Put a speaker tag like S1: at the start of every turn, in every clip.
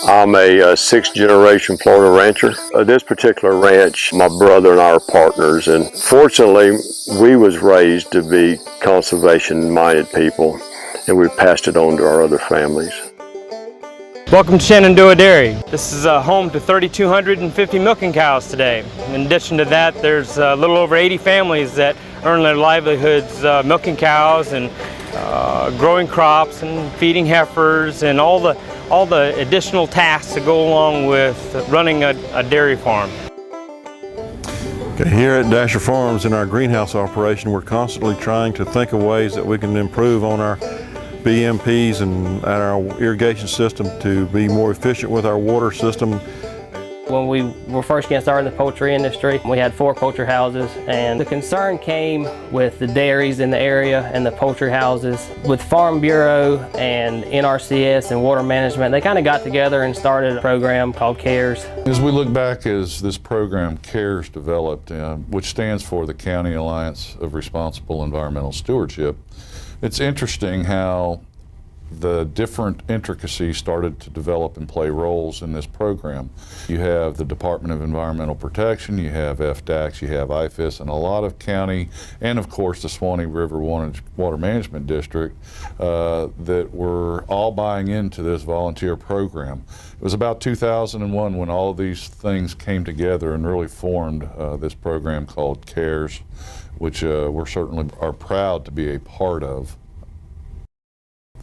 S1: I'm a sixth generation Florida rancher. This particular ranch, my brother and I are partners, and fortunately we was raised to be conservation minded people, and we passed it on to our other families.
S2: Welcome to Shenandoah Dairy. This is home to 3,250 milking cows today. In addition to that, there's a little over 80 families that earn their livelihoods milking cows and growing crops and feeding heifers and all the additional tasks that go along with running a dairy farm.
S3: Okay, here at Dasher Farms in our greenhouse operation, we're constantly trying to think of ways that we can improve on our BMPs and our irrigation system to be more efficient with our water system.
S4: When we were first getting started in the poultry industry, we had 4 poultry houses, and the concern came with the dairies in the area and the poultry houses. With Farm Bureau and NRCS and water management, they kind of got together and started a program called CARES.
S5: As we look back as this program CARES developed, which stands for the County Alliance of Responsible Environmental Stewardship, it's interesting how the different intricacies started to develop and play roles in this program. You have the Department of Environmental Protection, you have FDACS, you have IFIS, and a lot of county, and of course the Swanee River Water Management District that were all buying into this volunteer program. It was about 2001 when all of these things came together and really formed this program called CARES, which we certainly are proud to be a part of.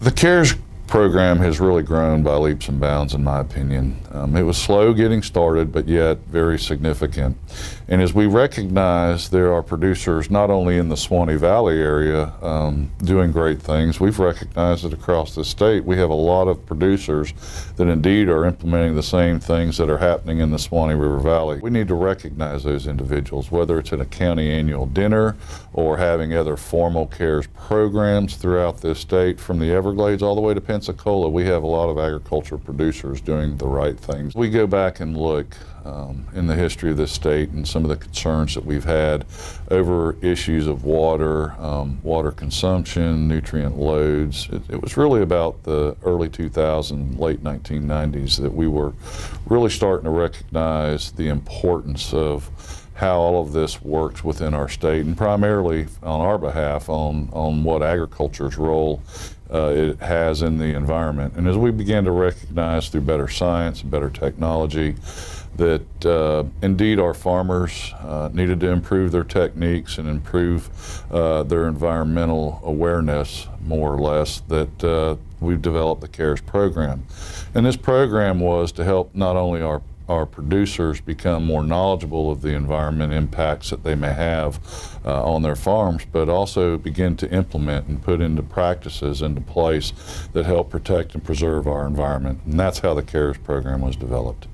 S5: The CARES program has really grown by leaps and bounds, in my opinion. It was slow getting started, but yet very significant. And as we recognize there are producers not only in the Swanee Valley area doing great things, we've recognized that across the state we have a lot of producers that indeed are implementing the same things that are happening in the Swanee River Valley. We need to recognize those individuals, whether it's in a county annual dinner or having other formal CARES programs throughout this state, from the Everglades all the way to Pensacola. We have a lot of agriculture producers doing the right things. We go back and look in the history of this state and some of the concerns that we've had over issues of water, water consumption, nutrient loads. It was really about the early 2000s, late 1990s that we were really starting to recognize the importance of how all of this works within our state, and primarily on our behalf on what agriculture's role it has in the environment. And as we began to recognize through better science and better technology that indeed our farmers needed to improve their techniques and improve their environmental awareness, more or less, that we've developed the CARES program. And this program was to help not only our producers become more knowledgeable of the environment impacts that they may have on their farms, but also begin to implement and put into practices into place that help protect and preserve our environment. And that's how the CARES program was developed.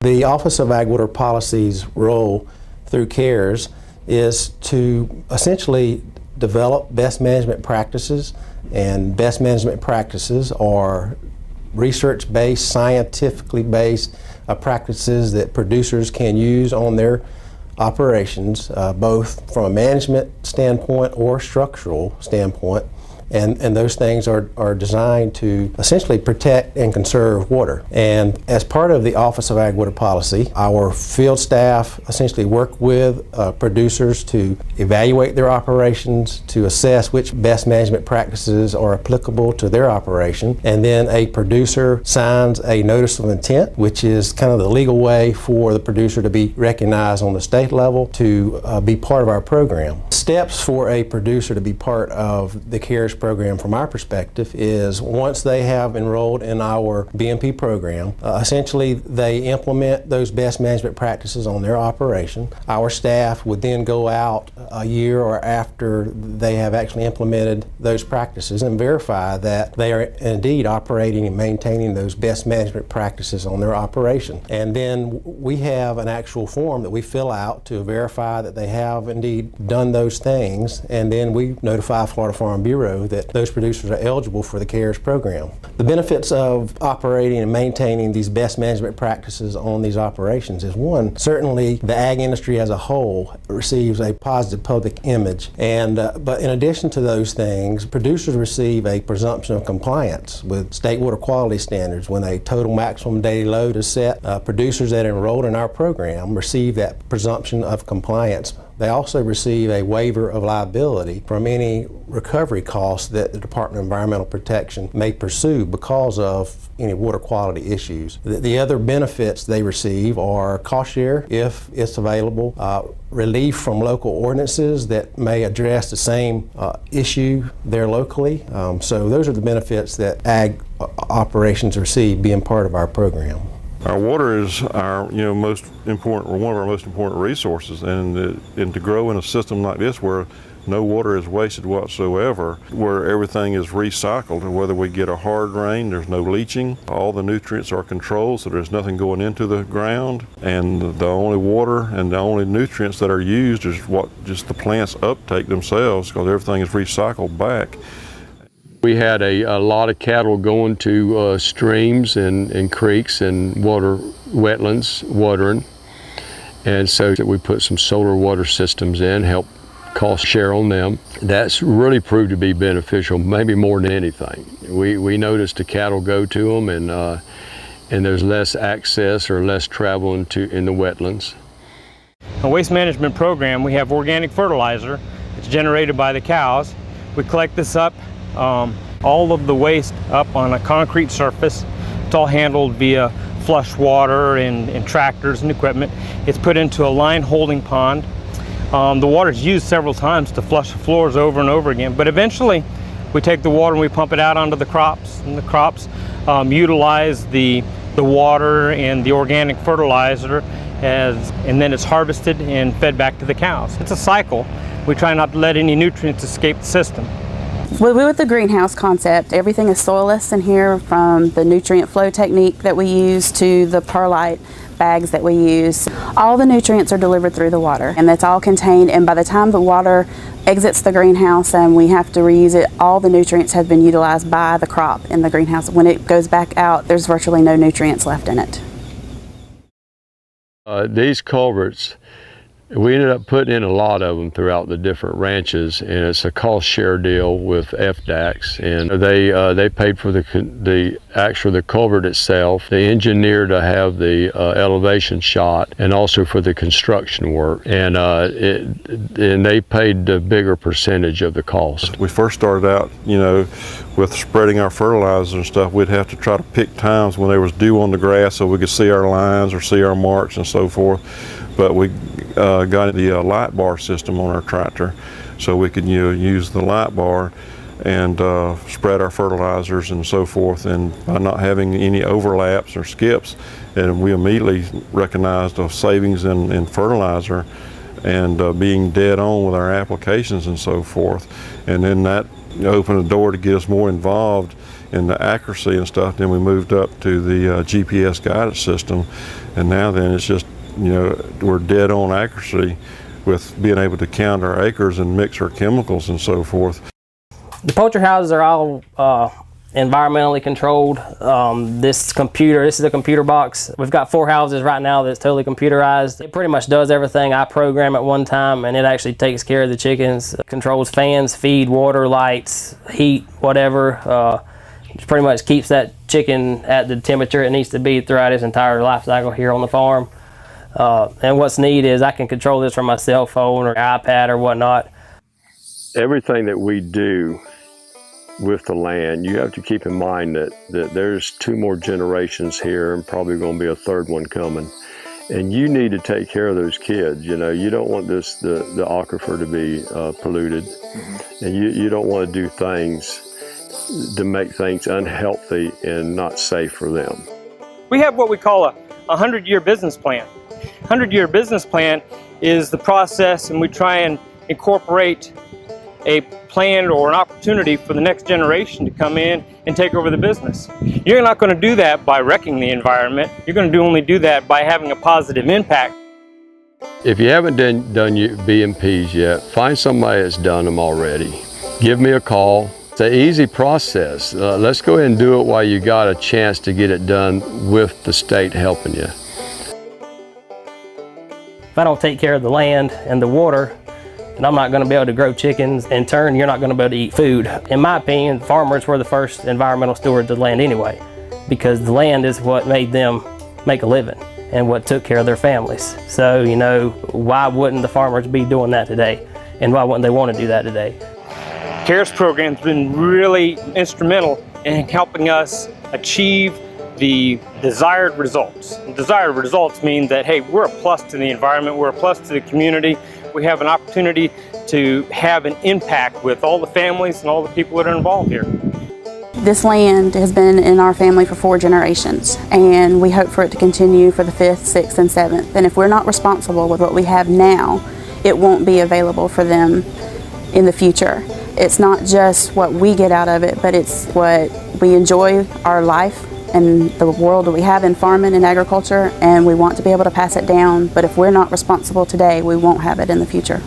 S6: The Office of Ag Water Policy's role through CARES is to essentially develop best management practices, and best management practices are research-based, scientifically based practices that producers can use on their operations, both from a management standpoint or structural standpoint. And those things are designed to essentially protect and conserve water. And as part of the Office of Ag Water Policy, our field staff essentially work with producers to evaluate their operations, to assess which best management practices are applicable to their operation. And then a producer signs a notice of intent, which is kind of the legal way for the producer to be recognized on the state level to be part of our program. Steps for a producer to be part of the CARES program from our perspective is, once they have enrolled in our BMP program, essentially they implement those best management practices on their operation. Our staff would then go out a year or after they have actually implemented those practices and verify that they are indeed operating and maintaining those best management practices on their operation. And then we have an actual form that we fill out to verify that they have indeed done those things, and then we notify Florida Farm Bureau show that those producers are eligible for the CARES program. The benefits of operating and maintaining these best management practices on these operations is, one, certainly the ag industry as a whole receives a positive public image, and but in addition to those things, producers receive a presumption of compliance with state water quality standards. When a total maximum daily load is set, producers that enrolled in our program receive that presumption of compliance. They also receive a waiver of liability from any recovery costs that the Department of Environmental Protection may pursue because of any water quality issues. The other benefits they receive are cost share, if it's available, relief from local ordinances that may address the same issue there locally. So those are the benefits that ag operations receive being part of our program.
S3: Our water is our most important, or one of our most important resources, and to grow in a system like this where no water is wasted whatsoever, where everything is recycled, whether we get a hard rain, there's no leaching, all the nutrients are controlled, so there's nothing going into the ground, and the only water and the only nutrients that are used is what just the plants uptake themselves, because everything is recycled back.
S1: We had a lot of cattle going to streams and creeks and wetlands watering, and so we put some solar water systems in, help cost share on them. That's really proved to be beneficial, maybe more than anything. We noticed the cattle go to them, and there's less access or less travel in the wetlands.
S2: A waste management program, we have organic fertilizer. It's generated by the cows. We collect this up, all of the waste up on a concrete surface. It's all handled via flush water and tractors and equipment. It's put into a line holding pond. The water is used several times to flush the floors over and over again, but eventually we take the water and we pump it out onto the crops, and the crops utilize the water and the organic fertilizer, and then it's harvested and fed back to the cows. It's a cycle. We try not to let any nutrients escape the system.
S7: With the greenhouse concept, everything is soilless in here, from the nutrient flow technique that we use to the perlite bags that we use. All the nutrients are delivered through the water, and that's all contained, and by the time the water exits the greenhouse and we have to reuse it, all the nutrients have been utilized by the crop in the greenhouse. When it goes back out, there's virtually no nutrients left in it.
S1: These culverts, we ended up putting in a lot of them throughout the different ranches, and it's a cost share deal with FDACs, and they paid for the culvert itself, the engineer to have the elevation shot, and also for the construction work, and they paid the bigger percentage of the cost.
S3: We first started out, with spreading our fertilizer and stuff, we'd have to try to pick times when they was dew on the grass so we could see our lines or see our marks and so forth. But we got the light bar system on our tractor, so we could use the light bar and spread our fertilizers and so forth, and by not having any overlaps or skips, and we immediately recognized a savings in fertilizer and being dead on with our applications and so forth. And then that opened the door to get us more involved in the accuracy and stuff. Then we moved up to the GPS guidance system, and now then it's just we're dead on accuracy with being able to count our acres and mix our chemicals and so forth.
S4: The poultry houses are all environmentally controlled. This is a computer box. We've got 4 houses right now that's totally computerized. It pretty much does everything I program at one time, and it actually takes care of the chickens. It controls fans, feed, water, lights, heat, whatever. It pretty much keeps that chicken at the temperature it needs to be throughout its entire life cycle here on the farm. And what's neat is I can control this from my cell phone or iPad or whatnot.
S1: Everything that we do with the land, you have to keep in mind that there's 2 more generations here and probably going to be a 3rd one coming. And you need to take care of those kids. You don't want the aquifer to be polluted, and you don't want to do things to make things unhealthy and not safe for them.
S2: We have what we call a 100-year business plan. 100-year business plan is the process, and we try and incorporate a plan or an opportunity for the next generation to come in and take over the business. You're not going to do that by wrecking the environment. You're going to only do that by having a positive impact.
S1: If you haven't done your BMPs yet, find somebody that's done them already. Give me a call. It's an easy process. Let's go ahead and do it while you got a chance to get it done with the state helping you.
S4: If I don't take care of the land and the water, then I'm not going to be able to grow chickens. In turn, you're not going to be able to eat food. In my opinion, farmers were the first environmental stewards of the land anyway, because the land is what made them make a living and what took care of their families. So, you know, why wouldn't the farmers be doing that today? And why wouldn't they want to do that today?
S2: CARES program's been really instrumental in helping us achieve the desired results. And desired results mean that, hey, we're a plus to the environment, we're a plus to the community. We have an opportunity to have an impact with all the families and all the people that are involved here.
S7: This land has been in our family for 4 generations, and we hope for it to continue for the 5th, 6th, and 7th. And if we're not responsible with what we have now, it won't be available for them in the future. It's not just what we get out of it, but it's what we enjoy our life and the world that we have in farming and agriculture, and we want to be able to pass it down. But if we're not responsible today, we won't have it in the future.